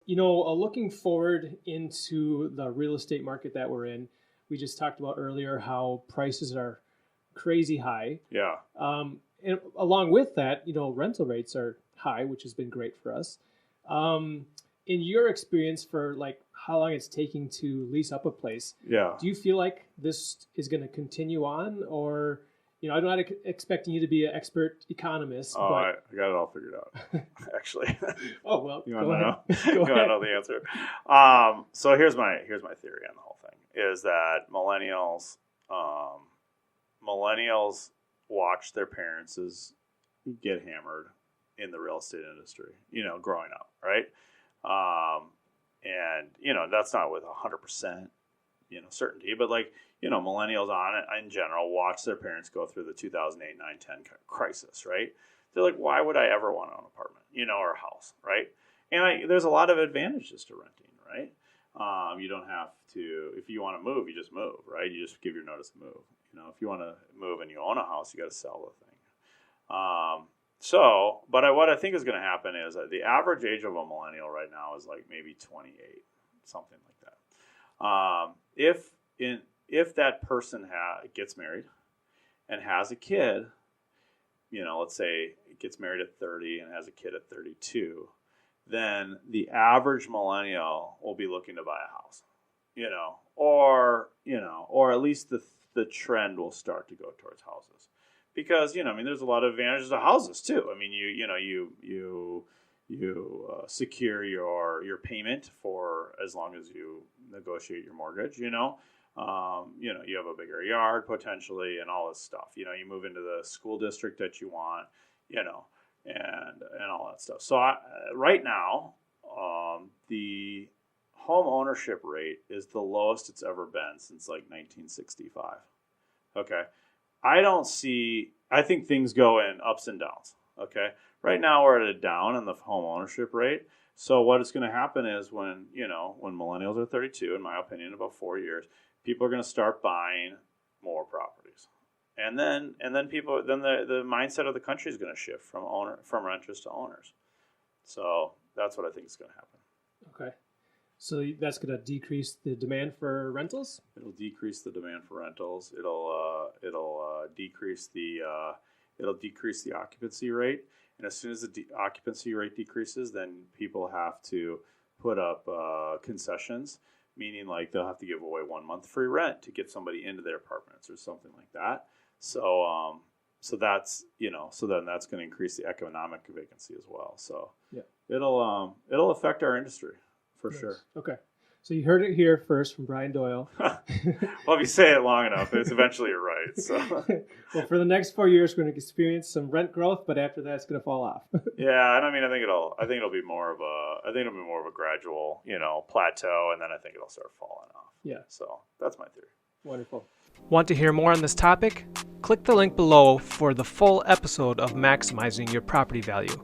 Looking forward into the real estate market that we're in, we just talked about earlier how prices are crazy high. Yeah. And along with that, rental rates are high, which has been great for us. In your experience for like how long it's taking to lease up a place, Yeah. do you feel like this is going to continue on, or I'm not expecting you to be an expert economist. Oh, but... I got it all figured out, actually. Oh, well, you want to know? You want to know the answer? So here's my theory on the whole thing: is that millennials watch their parents get hammered in the real estate industry, growing up, right? And that's not with 100%, certainty, but like, millennials on it in general watch their parents go through the 2008, 9, 10 crisis, right? They're like, why would I ever want an apartment, or a house, right? And there's a lot of advantages to renting, right? You don't have to, if you want to move, you just move, right? You just give your notice to move. If you want to move and you own a house, you got to sell the thing. What I think is going to happen is that the average age of a millennial right now is like maybe 28, something like that. If that person gets married and has a kid, let's say gets married at 30 and has a kid at 32, then the average millennial will be looking to buy a house, or at least the trend will start to go towards houses, because there's a lot of advantages to houses too. I mean, you secure your payment for as long as you negotiate your mortgage. You have a bigger yard potentially and all this stuff. You move into the school district that you want, and all that stuff. So right now, the home ownership rate is the lowest it's ever been since like 1965. Okay. I think things go in ups and downs. Okay. Right now we're at a down in the home ownership rate. So what is going to happen is when millennials are 32, in my opinion, in about 4 years, people are going to start buying more properties. And then the mindset of the country is going to shift from renters to owners. So that's what I think is going to happen. Okay. So that's going to decrease the demand for rentals? It'll decrease the demand for rentals. It'll decrease the occupancy rate. And as soon as the occupancy rate decreases, then people have to put up concessions, meaning like they'll have to give away 1 month free rent to get somebody into their apartments or something like that. So that's so then that's going to increase the economic vacancy as well. So yeah, it'll affect our industry for sure. Okay. So you heard it here first from Brian Doyle. Well, if you say it long enough, it's eventually you're right. So, well, for the next 4 years, we're going to experience some rent growth, but after that, it's going to fall off. Yeah, and I think it'll be more of a gradual, plateau, and then I think it'll start falling off. Yeah. So that's my theory. Wonderful. Want to hear more on this topic? Click the link below for the full episode of Maximizing Your Property Value.